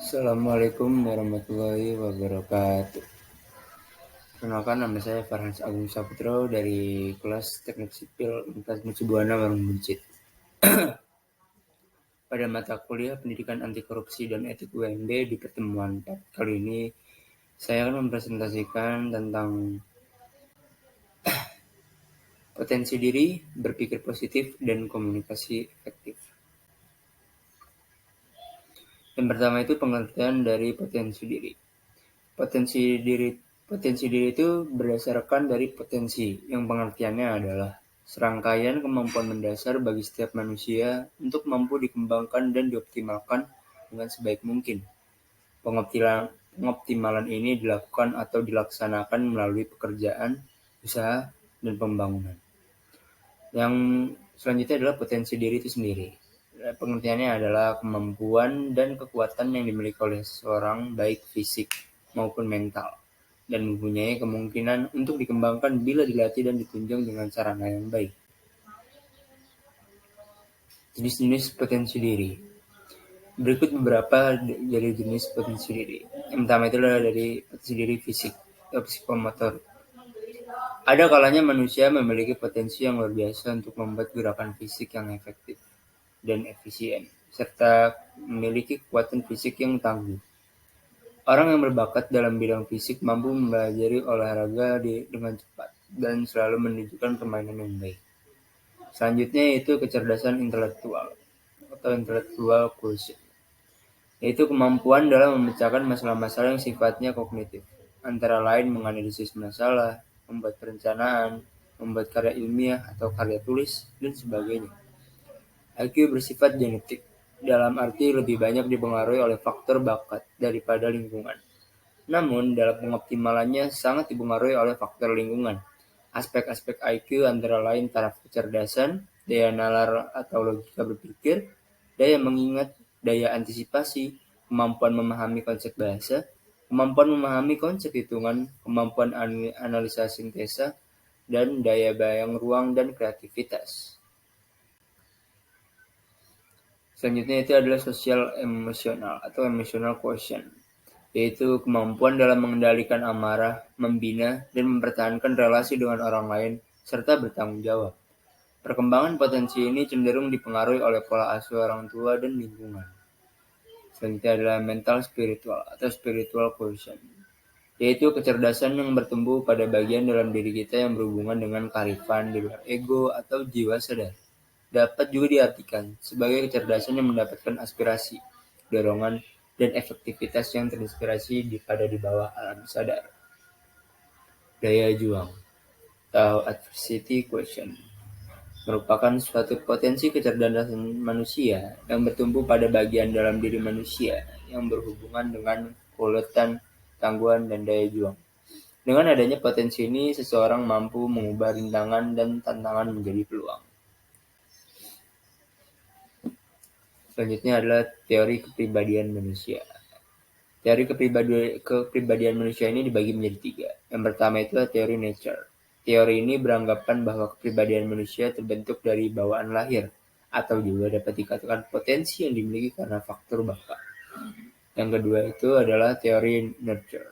Assalamualaikum warahmatullahi wabarakatuh. Perkenalkan, nama saya Farhan Agung Saputro dari kelas Teknik Sipil Universitas Mercu Buana Warung Buncit. Pada mata kuliah Pendidikan Anti Korupsi dan Etik UMB di pertemuan kali ini, saya akan mempresentasikan tentang potensi diri, berpikir positif, dan komunikasi efektif. Yang pertama itu pengertian dari potensi diri. Potensi diri itu berdasarkan dari potensi, yang pengertiannya adalah serangkaian kemampuan mendasar bagi setiap manusia untuk mampu dikembangkan dan dioptimalkan dengan sebaik mungkin. Pengoptimalan ini dilakukan atau dilaksanakan melalui pekerjaan, usaha, dan pembangunan. Yang selanjutnya adalah potensi diri itu sendiri. Pengertiannya adalah kemampuan dan kekuatan yang dimiliki oleh seseorang baik fisik maupun mental, dan mempunyai kemungkinan untuk dikembangkan bila dilatih dan ditunjang dengan sarana yang baik. Jenis-jenis potensi diri. Berikut beberapa dari jenis potensi diri. Yang pertama itu adalah dari potensi diri fisik atau psikomotor. Ada kalanya manusia memiliki potensi yang luar biasa untuk membuat gerakan fisik yang efektif dan efisien, serta memiliki kekuatan fisik yang tangguh. Orang yang berbakat dalam bidang fisik mampu mempelajari olahraga dengan cepat dan selalu menunjukkan permainan yang baik. Selanjutnya yaitu kecerdasan intelektual atau intellectual quotient, yaitu kemampuan dalam memecahkan masalah-masalah yang sifatnya kognitif, antara lain menganalisis masalah, membuat perencanaan, membuat karya ilmiah atau karya tulis, dan sebagainya. IQ bersifat genetik, dalam arti lebih banyak dipengaruhi oleh faktor bakat daripada lingkungan. Namun, dalam pengoptimalannya sangat dipengaruhi oleh faktor lingkungan. Aspek-aspek IQ antara lain taraf kecerdasan, daya nalar atau logika berpikir, daya mengingat, daya antisipasi, kemampuan memahami konsep bahasa, kemampuan memahami konsep hitungan, kemampuan analisa sintesa, dan daya bayang ruang dan kreativitas. Selanjutnya itu adalah sosial emosional atau emotional quotient, yaitu kemampuan dalam mengendalikan amarah, membina, dan mempertahankan relasi dengan orang lain, serta bertanggung jawab. Perkembangan potensi ini cenderung dipengaruhi oleh pola asuh orang tua dan lingkungan. Selanjutnya adalah mental spiritual atau spiritual quotient, yaitu kecerdasan yang bertumbuh pada bagian dalam diri kita yang berhubungan dengan kearifan di luar ego atau jiwa sadar. Dapat juga diartikan sebagai kecerdasan yang mendapatkan aspirasi, dorongan, dan efektivitas yang terinspirasi pada di bawah alam sadar. Daya juang atau adversity quotient merupakan suatu potensi kecerdasan manusia yang bertumbuh pada bagian dalam diri manusia yang berhubungan dengan keuletan, tangguhan, dan daya juang. Dengan adanya potensi ini, seseorang mampu mengubah rintangan dan tantangan menjadi peluang. Selanjutnya adalah teori kepribadian manusia. Teori kepribadian manusia ini dibagi menjadi 3. Yang pertama itu adalah teori nature. Teori ini beranggapan bahwa kepribadian manusia terbentuk dari bawaan lahir, atau juga dapat dikatakan potensi yang dimiliki karena faktor bakat. Yang kedua itu adalah teori nurture.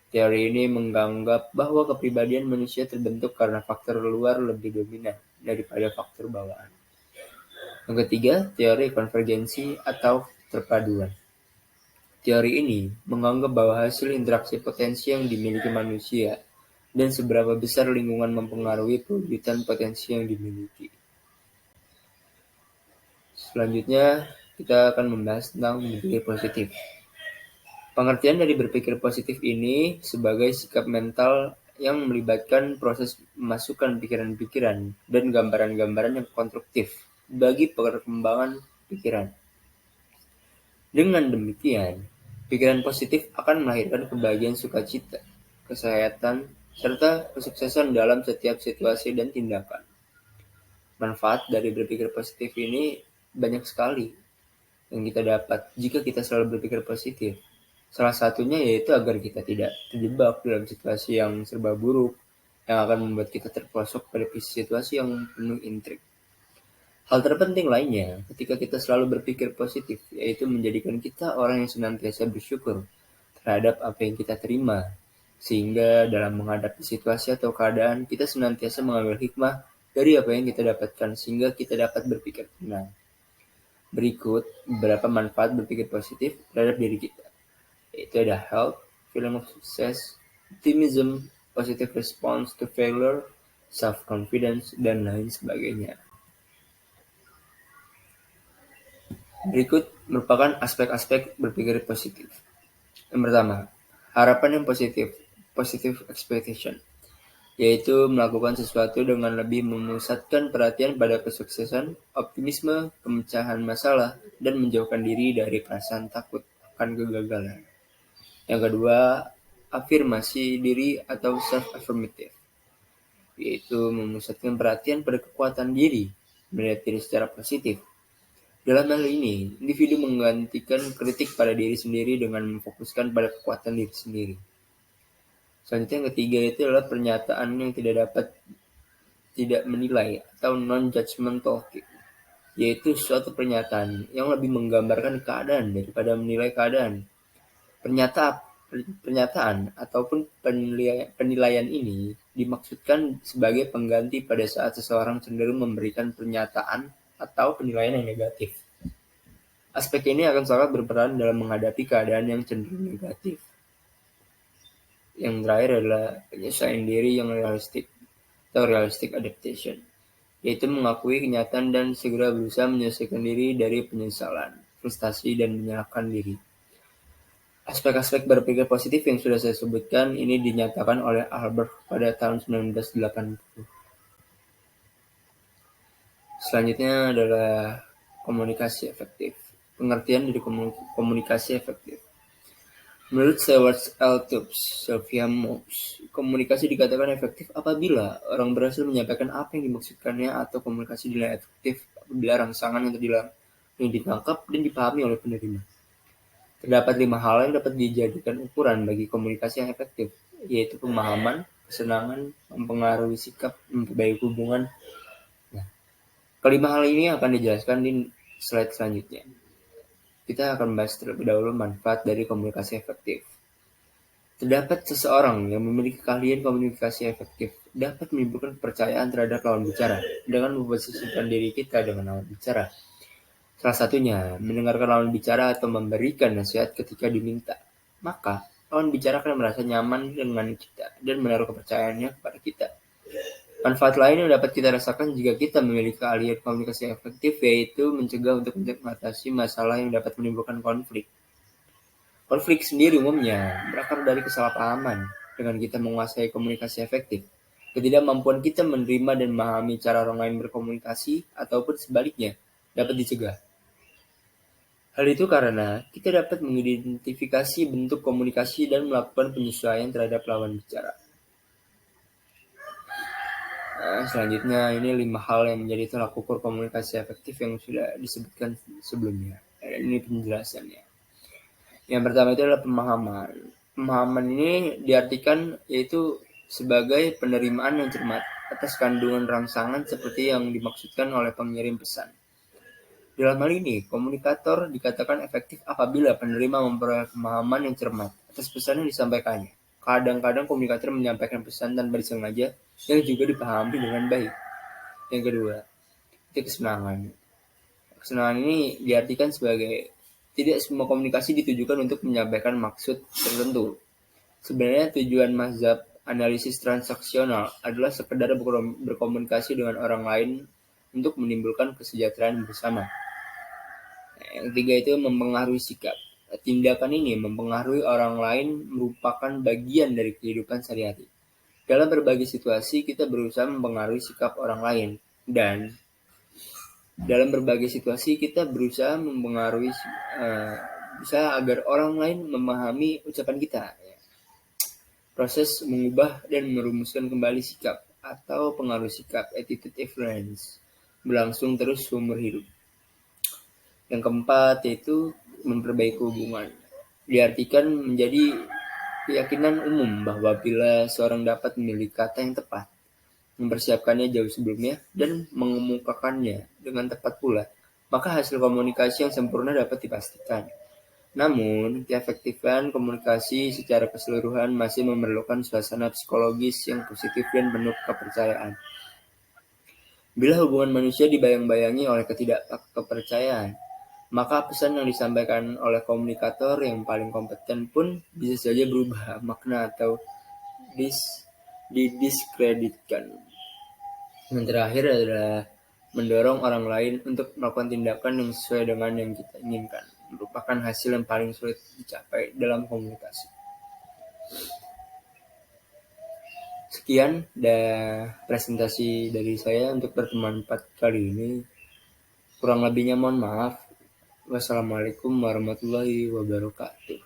Teori ini menganggap bahwa kepribadian manusia terbentuk karena faktor luar lebih dominan daripada faktor bawaan. Yang ketiga, teori konvergensi atau terpaduan. Teori ini menganggap bahwa hasil interaksi potensi yang dimiliki manusia dan seberapa besar lingkungan mempengaruhi pewujudan potensi yang dimiliki. Selanjutnya, kita akan membahas tentang berpikir positif. Pengertian dari berpikir positif ini sebagai sikap mental yang melibatkan proses memasukkan pikiran-pikiran dan gambaran-gambaran yang konstruktif bagi perkembangan pikiran. Dengan demikian, pikiran positif akan melahirkan kebahagiaan sukacita, kesehatan, serta kesuksesan dalam setiap situasi dan tindakan. Manfaat dari berpikir positif ini banyak sekali yang kita dapat jika kita selalu berpikir positif. Salah satunya yaitu agar kita tidak terjebak dalam situasi yang serba buruk, yang akan membuat kita terperosok pada situasi yang penuh intrik. Hal terpenting lainnya, ketika kita selalu berpikir positif, yaitu menjadikan kita orang yang senantiasa bersyukur terhadap apa yang kita terima, sehingga dalam menghadapi situasi atau keadaan, kita senantiasa mengambil hikmah dari apa yang kita dapatkan, sehingga kita dapat berpikir tenang. Berikut beberapa manfaat berpikir positif terhadap diri kita, yaitu ada health, feeling of success, optimism, positive response to failure, self-confidence, dan lain sebagainya. Berikut merupakan aspek-aspek berpikir positif. Yang pertama, harapan yang positif, positive expectation, yaitu melakukan sesuatu dengan lebih memusatkan perhatian pada kesuksesan, optimisme, pemecahan masalah, dan menjauhkan diri dari perasaan takut akan kegagalan. Yang kedua, afirmasi diri atau self-affirmative, yaitu memusatkan perhatian pada kekuatan diri, melihat diri secara positif. Dalam hal ini, individu menggantikan kritik pada diri sendiri dengan memfokuskan pada kekuatan diri sendiri. Selanjutnya yang ketiga itu adalah pernyataan yang tidak menilai atau non-judgmental, yaitu suatu pernyataan yang lebih menggambarkan keadaan daripada menilai keadaan. Pernyataan ataupun penilaian ini dimaksudkan sebagai pengganti pada saat seseorang cenderung memberikan pernyataan atau penilaian yang negatif. Aspek ini akan sangat berperan dalam menghadapi keadaan yang cenderung negatif. Yang terakhir adalah penyesuaian diri yang realistik atau realistic adaptation, yaitu mengakui kenyataan dan segera berusaha menyelesaikan diri dari penyesalan, frustasi, dan menyalahkan diri. Aspek-aspek berpikir positif yang sudah saya sebutkan ini dinyatakan oleh Albert pada tahun 1980. Selanjutnya adalah komunikasi efektif. Pengertian dari komunikasi efektif. Menurut Seward L. Tubbs, Sophia Moss, komunikasi dikatakan efektif apabila orang berhasil menyampaikan apa yang dimaksudkannya, atau komunikasi dinilai efektif apabila rangsangan yang ditangkap dan dipahami oleh penerima. Terdapat 5 hal yang dapat dijadikan ukuran bagi komunikasi yang efektif, yaitu pemahaman, kesenangan, mempengaruhi sikap, memperbaiki hubungan. Nah, kelima hal ini akan dijelaskan di slide selanjutnya. Kita akan membahas terlebih dahulu manfaat dari komunikasi efektif. Terdapat seseorang yang memiliki keahlian komunikasi efektif dapat menimbulkan kepercayaan terhadap lawan bicara dengan memposisikan diri kita dengan lawan bicara. Salah satunya, mendengarkan lawan bicara atau memberikan nasihat ketika diminta. Maka, lawan bicara akan merasa nyaman dengan kita dan menaruh kepercayaannya kepada kita. Manfaat lain yang dapat kita rasakan jika kita memiliki keahlian komunikasi efektif, yaitu mencegah untuk mengatasi masalah yang dapat menimbulkan konflik. Konflik sendiri umumnya berakar dari kesalahpahaman. Dengan kita menguasai komunikasi efektif, ketidakmampuan kita menerima dan memahami cara orang lain berkomunikasi ataupun sebaliknya dapat dicegah. Hal itu karena kita dapat mengidentifikasi bentuk komunikasi dan melakukan penyesuaian terhadap lawan bicara. Nah, selanjutnya ini 5 hal yang menjadi tolak ukur komunikasi efektif yang sudah disebutkan sebelumnya. Ini penjelasannya. Yang pertama itu adalah pemahaman. Pemahaman ini diartikan yaitu sebagai penerimaan yang cermat atas kandungan rangsangan seperti yang dimaksudkan oleh pengirim pesan. Dalam hal ini, komunikator dikatakan efektif apabila penerima memperoleh pemahaman yang cermat atas pesan yang disampaikannya. Kadang-kadang komunikator menyampaikan pesan tanpa disengaja yang juga dipahami dengan baik. Yang kedua, itu kesenangan. Kesenangan ini diartikan sebagai tidak semua komunikasi ditujukan untuk menyampaikan maksud tertentu. Sebenarnya tujuan mazhab analisis transaksional adalah sekedar berkomunikasi dengan orang lain untuk menimbulkan kesejahteraan bersama. Yang ketiga itu mempengaruhi sikap. Tindakan ini mempengaruhi orang lain merupakan bagian dari kehidupan sehari-hari. Dalam berbagai situasi, kita berusaha mempengaruhi sikap orang lain. Dan dalam berbagai situasi, kita berusaha mempengaruhi usaha agar orang lain memahami ucapan kita. Proses mengubah dan merumuskan kembali sikap atau pengaruh sikap, attitude influence, berlangsung terus seumur hidup. Yang keempat yaitu memperbaiki hubungan. Diartikan menjadi keyakinan umum bahwa bila seorang dapat memilih kata yang tepat, mempersiapkannya jauh sebelumnya, dan mengemukakannya dengan tepat pula, maka hasil komunikasi yang sempurna dapat dipastikan. Namun, keefektifan komunikasi secara keseluruhan masih memerlukan suasana psikologis yang positif dan penuh kepercayaan. Bila hubungan manusia dibayang-bayangi oleh ketidakkepercayaan, maka pesan yang disampaikan oleh komunikator yang paling kompeten pun bisa saja berubah makna atau didiskreditkan. Yang terakhir adalah mendorong orang lain untuk melakukan tindakan yang sesuai dengan yang kita inginkan, merupakan hasil yang paling sulit dicapai dalam komunikasi. Sekian presentasi dari saya untuk pertemuan 4 kali ini. Kurang lebihnya mohon maaf. Wassalamualaikum warahmatullahi wabarakatuh.